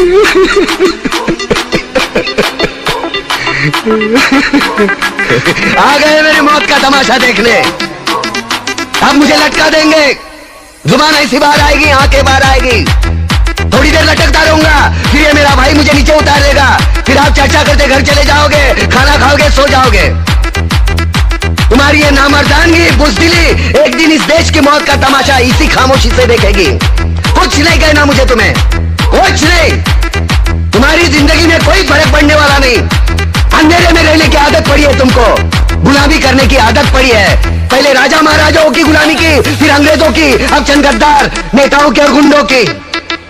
आ गए मेरी मौत का तमाशा देखने। अब मुझे लटका देंगे, जुबान ऐसी बाहर आएगी, आंखें बाहर आएगी। थोड़ी देर लटकता रहूंगा, फिर ये मेरा भाई मुझे नीचे उतार देगा। फिर आप चर्चा करते घर चले जाओगे, खाना खाओगे, सो जाओगे। तुम्हारी ये नामर्दानगी, बुज़दिली एक दिन इस देश की मौत का तमाशा इसी खामोशी से देखेगी। कुछ नहीं कहना मुझे, तुम्हें कुछ नहीं। तुम्हारी जिंदगी में कोई फर्क पड़ने वाला नहीं। अंधेरे में रहने की आदत पड़ी है तुमको, गुलामी करने की आदत पड़ी है। पहले राजा महाराजाओं की गुलामी की, फिर अंग्रेजों की, अब चंद गद्दार नेताओं के और गुंडों की।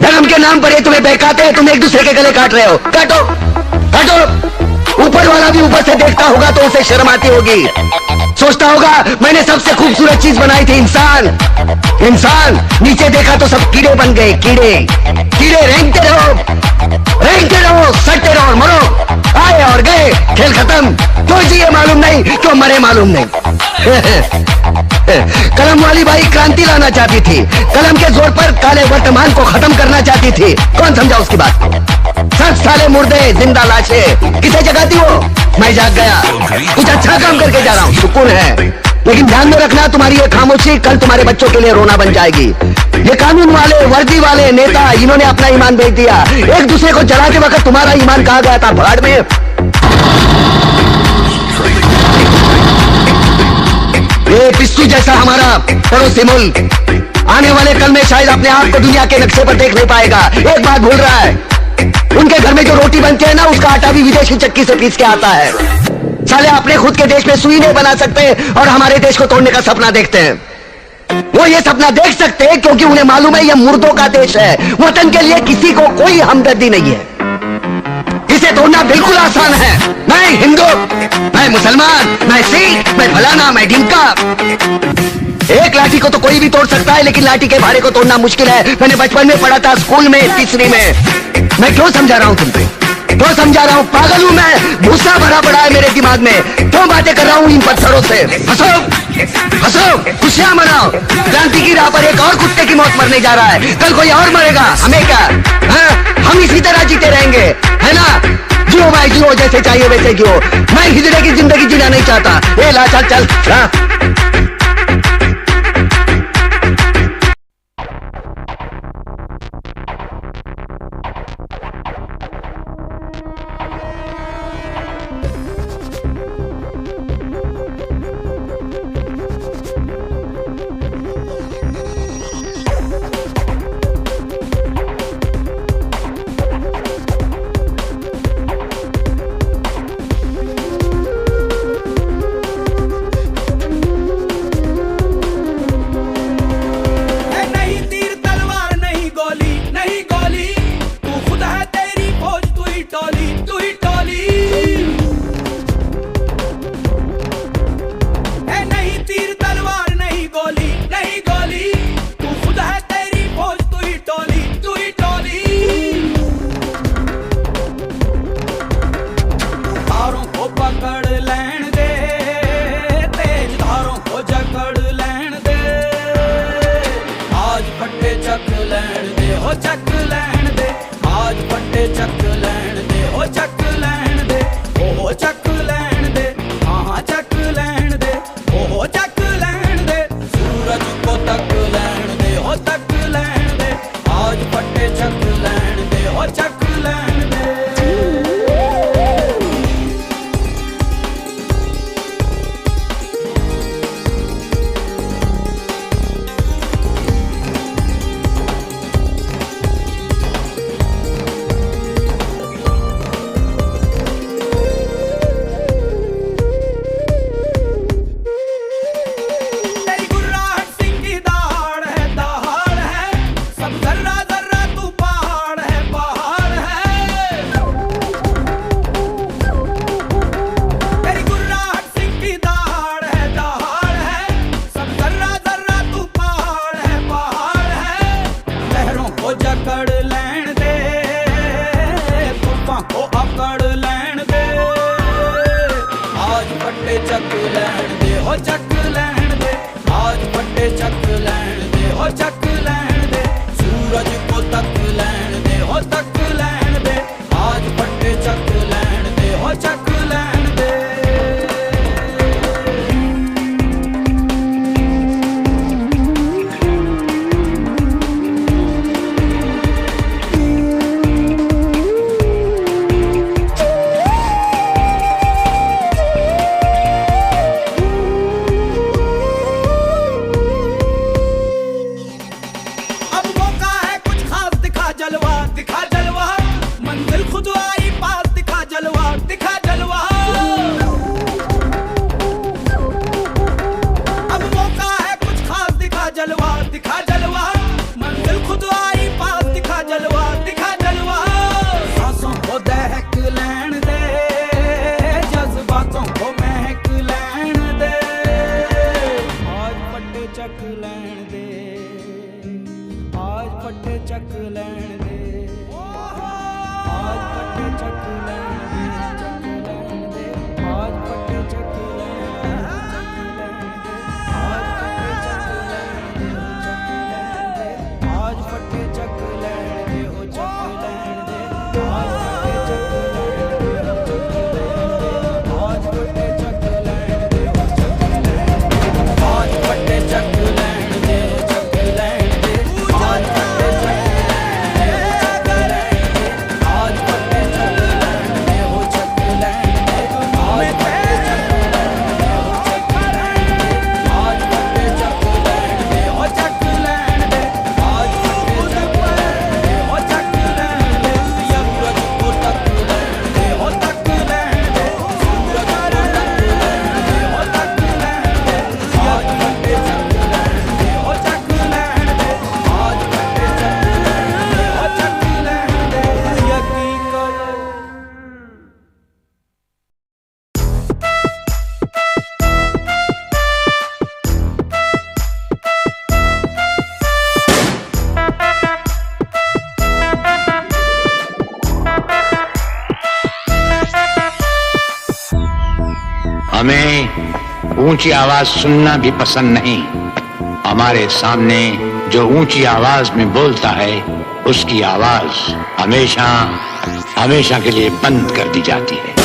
धर्म के नाम पर ये तुम्हें बहकाते हैं, तुम एक दूसरे के गले काट रहे हो। काटो काटो। ऊपर वाला भी ऊपर से देखता होगा तो उसे शर्म आती होगी। सोचता होगा मैंने सबसे खूबसूरत चीज बनाई थी, इंसान। इंसान नीचे देखा तो सब कीड़े बन गए। कीड़े कीड़े रेंगते रहो, सटते रहो और मरो। आए और गए, खेल खत्म। क्यों जिए मालूम नहीं, क्यों मरे मालूम नहीं। कलम वाली बाई क्रांति लाना चाहती थी, कलम के जोर पर काले वर्तमान को खत्म करना चाहती थी। कौन समझा उसकी बात? सब साले मुर्दे, जिंदा लाशें किसे जगाती हो? मैं जाग गया, कुछ अच्छा काम करके जा रहा हूँ, सुकून है। लेकिन ध्यान में रखना, तुम्हारी ये खामोशी कल तुम्हारे बच्चों के लिए रोना बन जाएगी। ये कानून वाले, वर्दी वाले नेता, इन्होंने अपना ईमान बेच दिया। एक दूसरे को जलाते वक्त तुम्हारा ईमान कहाँ गया था? भाड़ में। ये पिस्सू जैसा हमारा पड़ोसी मुल्क आने वाले कल में शायद अपने आप को दुनिया के नक्शे पर देख नहीं पाएगा। एक बात भूल रहा है, उनके घर में जो रोटी बनती है ना, उसका आटा भी विदेशी चक्की से पीस के आता है। साले अपने खुद के देश में सुई नहीं बना सकते और हमारे देश को तोड़ने का सपना देखते हैं। वो ये सपना देख सकते हैं क्योंकि उन्हें मालूम है ये मुर्दों का देश है। वतन के लिए किसी को कोई हमदर्दी नहीं है। इसे तोड़ना बिल्कुल आसान है। मैं हिंदू, मैं मुसलमान, मैं सिख, मैं फलाना, मैं ढिंका। एक लाठी को तो कोई भी तोड़ सकता है, लेकिन लाठी के भारे को तोड़ना मुश्किल है। मैंने बचपन में पढ़ा था, स्कूल में, तीसरी में। मैं क्यों समझा रहा हूं तुमको? क्यों समझा रहा हूं? पागल हूं मैं? भूसा भरा पड़ा है मेरे दिमाग में। क्यों बातें कर रहा हूं इन पत्थरों से? हंसो हंसो, खुशियां मनाओ। क्रांति की राह पर एक और कुत्ते की मौत मरने जा रहा है, कल कोई और मरेगा। हमें क्या? हम इसी तरह जीते रहेंगे, है ना? जियो भाई जियो, जैसे चाहिए वैसे जियो। मैं हिजड़े की जिंदगी जीना नहीं चाहता। ए ला चल चल। सूरज को तक लैण दे, हो तक लैण हमें ऊंची आवाज सुनना भी पसंद नहीं। हमारे सामने जो ऊंची आवाज में बोलता है उसकी आवाज हमेशा हमेशा के लिए बंद कर दी जाती है।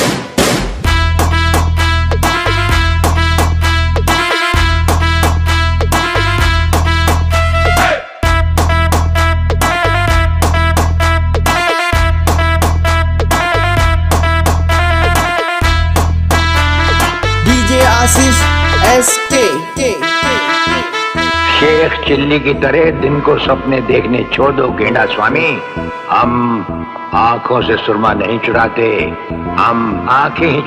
आशीष SK शेख चिल्ली की तरह दिन को सपने देखने छोड़ दो गेंडा स्वामी। हम आंखों से सुरमा नहीं चुराते, हम आंखें ही